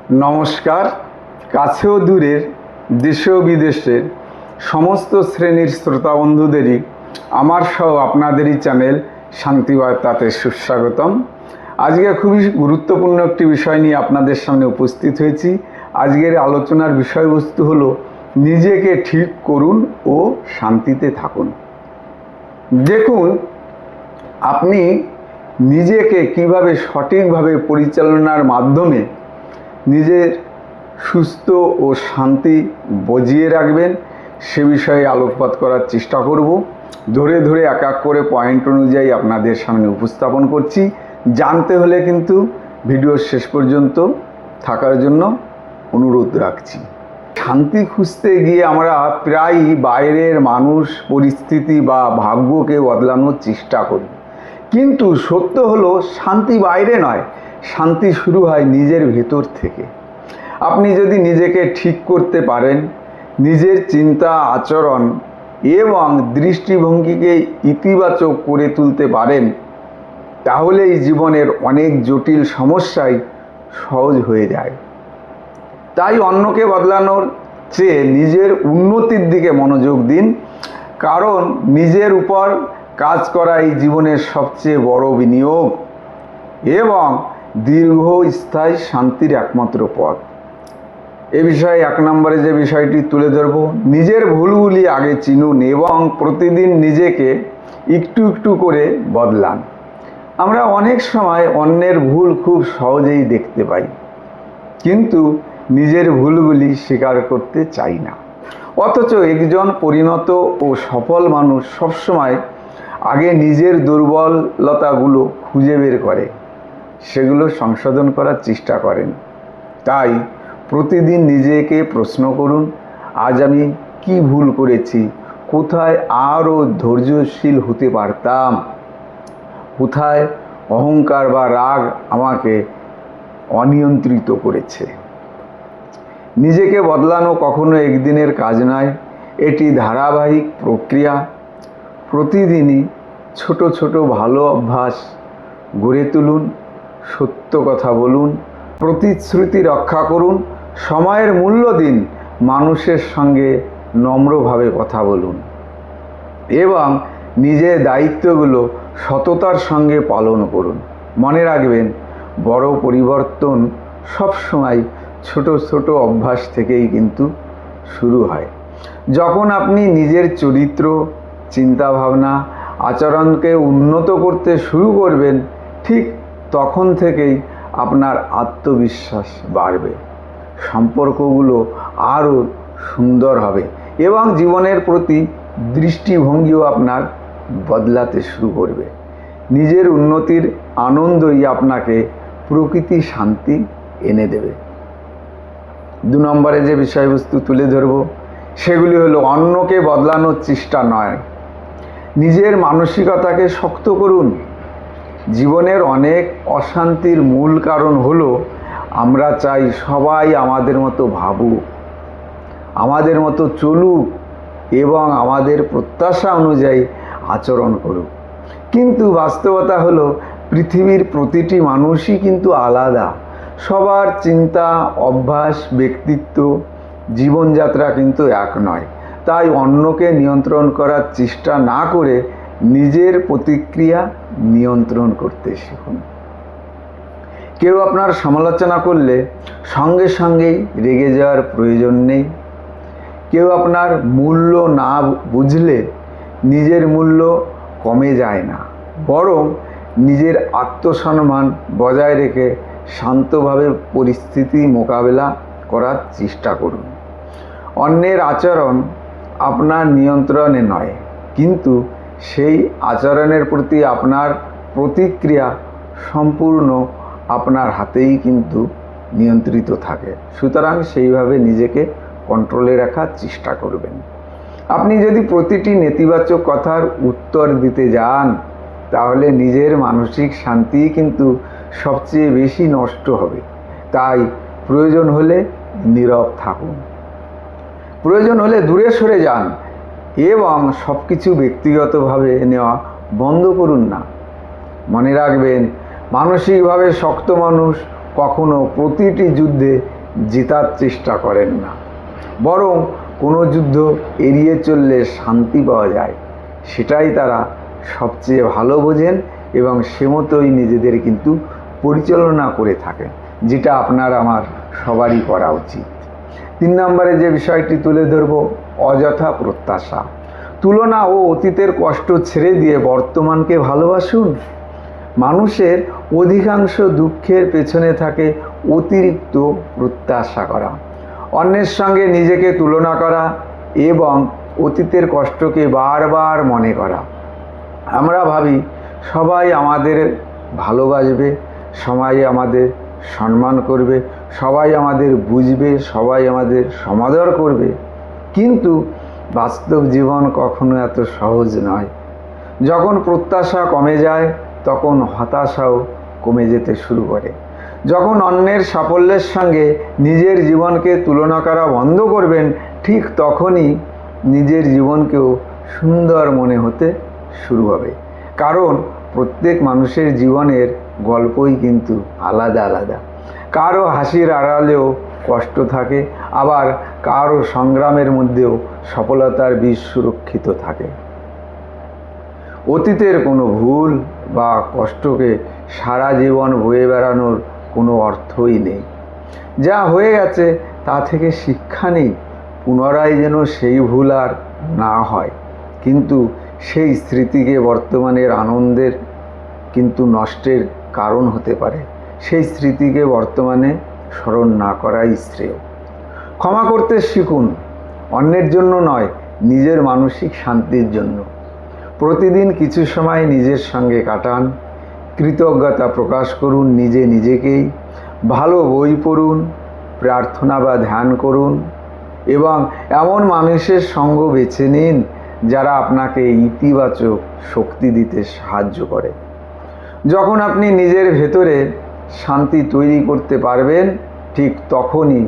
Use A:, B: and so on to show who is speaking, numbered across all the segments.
A: নমস্কার। কাছে ও দূরের, দেশে ও বিদেশের সমস্ত শ্রেণীর শ্রোতা বন্ধুদেরই আমার সহ আপনাদেরই চ্যানেল শান্তিবার্তাতে সুস্বাগতম। আজকে খুবই গুরুত্বপূর্ণ একটি বিষয় নিয়ে আপনাদের সামনে উপস্থিত হয়েছি। আজকের আলোচনার বিষয়বস্তু হলো নিজেকে ঠিক করুন ও শান্তিতে থাকুন। দেখুন, আপনি নিজেকে কিভাবে সঠিকভাবে পরিচালনার মাধ্যমে নিজের সুস্থ ও শান্তি বজিয়ে রাখবেন সে বিষয়ে আলোকপাত করার চেষ্টা করব। ধরে ধরে এক এক করে পয়েন্ট অনুযায়ী আপনাদের সামনে উপস্থাপন করছি। জানতে হলে কিন্তু ভিডিওর শেষ পর্যন্ত থাকার জন্য অনুরোধ রাখছি। শান্তি খুঁজতে গিয়ে আমরা প্রায়ই বাইরের মানুষ, পরিস্থিতি বা ভাগ্যকে বদলানোর চেষ্টা করি, কিন্তু সত্য হলো শান্তি বাইরে নয়, শান্তি শুরু হয় নিজের ভেতর থেকে। আপনি যদি নিজেকে ঠিক করতে পারেন, নিজের চিন্তা, আচরণ এবং দৃষ্টিভঙ্গিকে ইতিবাচক করে তুলতে পারেন, তাহলেই জীবনের অনেক জটিল সমস্যাই সহজ হয়ে যায়। তাই অন্যকে বদলানোর চেয়ে নিজের উন্নতির দিকে মনোযোগ দিন, কারণ নিজের উপর কাজ করাই জীবনের সবচেয়ে বড় বিনিয়োগ এবং দীর্ঘস্থায়ী শান্তির একমাত্র পথ। এ বিষয়ে এক নম্বরে যে বিষয়টি তুলে ধরব, নিজের ভুলগুলি আগে চিনুন এবং প্রতিদিন নিজেকে একটু একটু করে বদলান। আমরা অনেক সময় অন্যের ভুল খুব সহজেই দেখতে পাই, কিন্তু নিজের ভুলগুলি স্বীকার করতে চাই না। অথচ একজন পরিণত ও সফল মানুষ সবসময় আগে নিজের দুর্বলতাগুলো খুঁজে বের করে সেগুলো সংশোধন করার চেষ্টা করেন। তাই প্রতিদিন নিজেকে প্রশ্ন করুন, আজ আমি কি ভুল করেছি, কোথায় আরও ধৈর্যশীল হতে পারতাম, কোথায় অহংকার বা রাগ আমাকে অনিয়ন্ত্রিত করেছে। নিজেকে বদলানো কখনো একদিনের কাজ নয়, এটি ধারাবাহিক প্রক্রিয়া। প্রতিদিনই ছোট ছোট ভালো অভ্যাস গড়ে তুলুন, সত্য কথা বলুন, প্রতিশ্রুতি রক্ষা করুন, সময়ের মূল্য দিন, মানুষের সঙ্গে নম্রভাবে কথা বলুন এবং নিজের দায়িত্বগুলো সততার সঙ্গে পালন করুন। মনে রাখবেন, বড় পরিবর্তন সবসময় ছোট ছোট অভ্যাস থেকেই কিন্তু শুরু হয়। যখন আপনি নিজের চরিত্র, চিন্তাভাবনা, আচরণকে উন্নত করতে শুরু করবেন, ঠিক তখন থেকেই আপনার আত্মবিশ্বাস বাড়বে, সম্পর্কগুলো আরও সুন্দর হবে এবং জীবনের প্রতি দৃষ্টিভঙ্গিও আপনার বদলাতে শুরু করবে। নিজের উন্নতির আনন্দই আপনাকে প্রকৃতি শান্তি এনে দেবে। 2 নম্বরে যে বিষয়বস্তু তুলে ধরব সেগুলি হলো অন্যকে বদলানোর চেষ্টা নয়, নিজের মানসিকতাকে শক্ত করুন। জীবনের অনেক অশান্তির মূল কারণ হলো আমরা চাই সবাই আমাদের মতো ভাবুক, আমাদের মতো চলুক এবং আমাদের প্রত্যাশা অনুযায়ী আচরণ করুক। কিন্তু বাস্তবতা হলো পৃথিবীর প্রতিটি মানুষই কিন্তু আলাদা। সবার চিন্তা, অভ্যাস, ব্যক্তিত্ব, জীবনযাত্রা কিন্তু এক নয়। তাই অন্যকে নিয়ন্ত্রণ করার চেষ্টা না করে নিজের প্রতিক্রিয়া নিয়ন্ত্রণ করতে শিখুন। কেউ আপনার সমালোচনা করলে সঙ্গে সঙ্গেই রেগে যাওয়ার প্রয়োজন নেই। কেউ আপনার মূল্য না বুঝলে নিজের মূল্য কমে যায় না, বরং নিজের আত্মসম্মান বজায় রেখে শান্তভাবে পরিস্থিতি মোকাবেলা করার চেষ্টা করুন। অন্যের আচরণ আপনার নিয়ন্ত্রণে নয়, কিন্তু সেই আচরণের প্রতি আপনার প্রতিক্রিয়া সম্পূর্ণ আপনার হাতেই কিন্তু নিয়ন্ত্রিত থাকে। সুতরাং সেইভাবে নিজেকে কন্ট্রোলে রাখার চেষ্টা করবেন। আপনি যদি প্রতিটি নেতিবাচক কথার উত্তর দিতে যান, তাহলে নিজের মানসিক শান্তি কিন্তু সবচেয়ে বেশি নষ্ট হবে। তাই প্রয়োজন হলে নীরব থাকুন, প্রয়োজন হলে দূরে সরে যান এবং সব কিছু ব্যক্তিগতভাবে নেওয়া বন্ধ করুন না। মনে রাখবেন, মানসিকভাবে শক্ত মানুষ কখনো প্রতিটি যুদ্ধে জেতার চেষ্টা করেন না, বরং কোনো যুদ্ধ এড়িয়ে চললে শান্তি পাওয়া যায় সেটাই তারা সবচেয়ে ভালো বোঝেন এবং সে মতোই নিজেদের কিন্তু পরিচালনা করে থাকেন, যেটা আপনার আমার সবারই করা উচিত। 3 নম্বরে যে বিষয়টি তুলে ধরব, অযথা প্রত্যাশা। তুলনা ও অতীতের কষ্ট ছেড়ে দিয়ে বর্তমানকে ভালোবাসুন। মানুষের অধিকাংশ দুঃখের পেছনে থাকে অতিরিক্ত প্রত্যাশা করা, অন্যের সঙ্গে নিজেকে তুলনা করা এবং অতীতের কষ্টকে বারবার মনে করা। আমরা ভাবি সবাই আমাদের ভালোবাসবে, সবাই আমাদের সম্মান করবে, সবাই আমাদের বুঝবে, সবাই আমাদের সমাদর করবে, কিন্তু বাস্তব জীবন কখনো এত সহজ নয়। যখন প্রত্যাশা কমে যায় তখন হতাশাও কমে যেতে শুরু করে। যখন অন্যের সাফল্যের সঙ্গে নিজের জীবনকে তুলনা করা বন্ধ করবেন, ঠিক তখনই নিজের জীবনকেও সুন্দর মনে হতে শুরু হবে। কারণ প্রত্যেক মানুষের জীবনের গল্পই কিন্তু আলাদা আলাদা। কারো হাসির আড়ালেও কষ্ট থাকে, আবার কারো সংগ্রামের মধ্যেও সফলতার বীজ সুরক্ষিত থাকে। অতীতের কোনো ভুল বা কষ্টকে সারা জীবন বয়ে বেড়ানোর কোনো অর্থই নেই। যা হয়ে গেছে তা থেকে শিক্ষা নেই, পুনরায় যেন সেই ভুল আর না হয়। কিন্তু সেই স্মৃতিকে বর্তমানের আনন্দের কিন্তু নষ্টের কারণ হতে পারে। সেই স্মৃতিকে বর্তমানে স্মরণ না করাই শ্রেয়। ক্ষমা করতে শিখুন, অন্যের জন্য নয়, নিজের মানসিক শান্তির জন্য। প্রতিদিন কিছু সময় নিজের সঙ্গে কাটান, কৃতজ্ঞতা প্রকাশ করুন নিজেকেই, ভালো বই পড়ুন, প্রার্থনা বা ধ্যান করুন এবং এমন মানুষের সঙ্গ বেছে নিন যারা আপনাকে ইতিবাচক শক্তি দিতে সাহায্য করে। যখন আপনি নিজের ভেতরে শান্তি তৈরি করতে পারবেন, ঠিক তখনই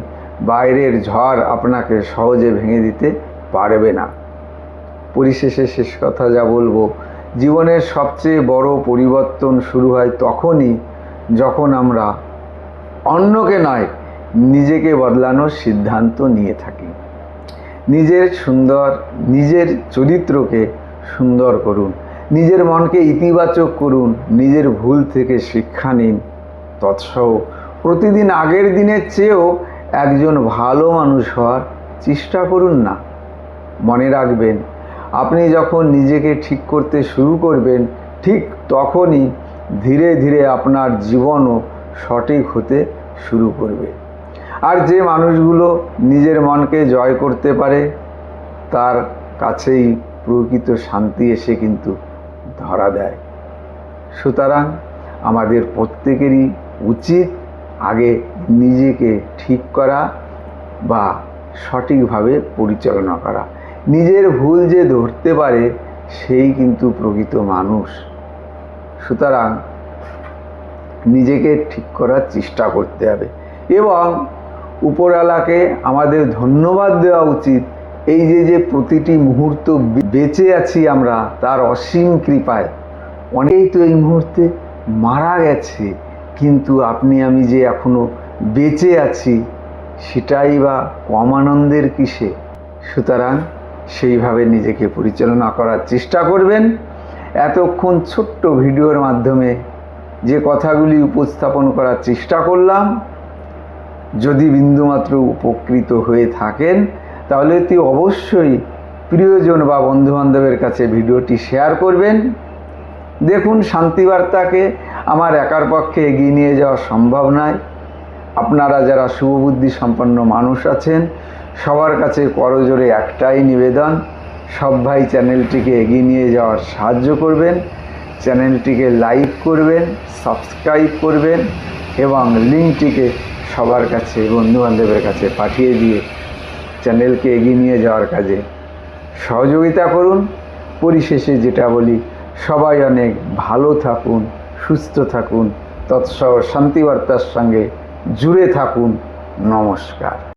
A: বাইরের ঝড় আপনাকে সহজে ভেঙে দিতে পারবে না। পরিশেষে শেষ কথা যা বলবো, জীবনের সবচেয়ে বড় পরিবর্তন শুরু হয় তখনই যখন আমরা অন্যকে নয়, নিজেকে বদলানোর সিদ্ধান্ত নিয়ে থাকি। নিজের চরিত্রকে সুন্দর করুন, নিজের মনকে ইতিবাচক করুন, নিজের ভুল থেকে শিক্ষা নিন। তৎসহ প্রতিদিন আগের দিনের চেয়েও একজন ভালো মানুষ হওয়ার চেষ্টা করুন না। মনে রাখবেন, আপনি যখন নিজেকে ঠিক করতে শুরু করবেন, ঠিক তখনই ধীরে ধীরে আপনার জীবনও সঠিক হতে শুরু করবে। আর যে মানুষগুলো নিজের মনকে জয় করতে পারে, তার কাছেই প্রকৃত শান্তি এসে কিন্তু ধরা দেয়। সুতরাং আমাদের প্রত্যেকেরই উচিত আগে নিজেকে ঠিক করা বা সঠিকভাবে পরিচালনা করা। নিজের ভুল যে ধরতে পারে সেই কিন্তু প্রকৃত মানুষ। সুতরাং নিজেকে ঠিক করার চেষ্টা করতে হবে এবং উপরওয়ালাকে আমাদের ধন্যবাদ দেওয়া উচিত। এই যে প্রতিটি মুহূর্ত বেঁচে আছি আমরা, তার অসীম কৃপায়। অনেকেই তো এই মুহূর্তে মারা গেছে, কিন্তু আপনি আমি যে এখনো বেঁচে আছি সেটাই বা কম আনন্দের কিসে? সুতরাং সেইভাবে নিজেকে পরিচালনা করার চেষ্টা করবেন। এতক্ষণ ছোট্ট ভিডিওর মাধ্যমে যে কথাগুলি উপস্থাপন করার চেষ্টা করলাম, যদি বিন্দুমাত্র উপকৃত হয়ে থাকেন তাহলে অতি অবশ্যই প্রিয়জন বা বন্ধুবান্ধবের কাছে ভিডিওটি শেয়ার করবেন। দেখুন, শান্তিবার্তাকে আমার একার পক্ষে এগিয়ে নিয়ে যাওয়া সম্ভব নয়। আপনারা যারা শুভবুদ্ধি সম্পন্ন মানুষ আছেন, সবার কাছে করজোড়ে একটাই নিবেদন, সব ভাই চ্যানেলটিকে এগিয়ে নিয়ে যাওয়ার সাহায্য করবেন। চ্যানেলটিকে লাইক করবেন, সাবস্ক্রাইব করবেন এবং লিঙ্কটিকে সবার কাছে, বন্ধুবান্ধবের কাছে পাঠিয়ে দিয়ে চ্যানেলকে এগিয়ে নিয়ে যাওয়ার কাজে সহযোগিতা করুন। পরিশেষে যেটা বলি, সবাই অনেক ভালো থাকুন, সুস্থ থাকুন, তৎসহ শান্তিবার্তার সঙ্গে জুড়ে থাকুন। নমস্কার।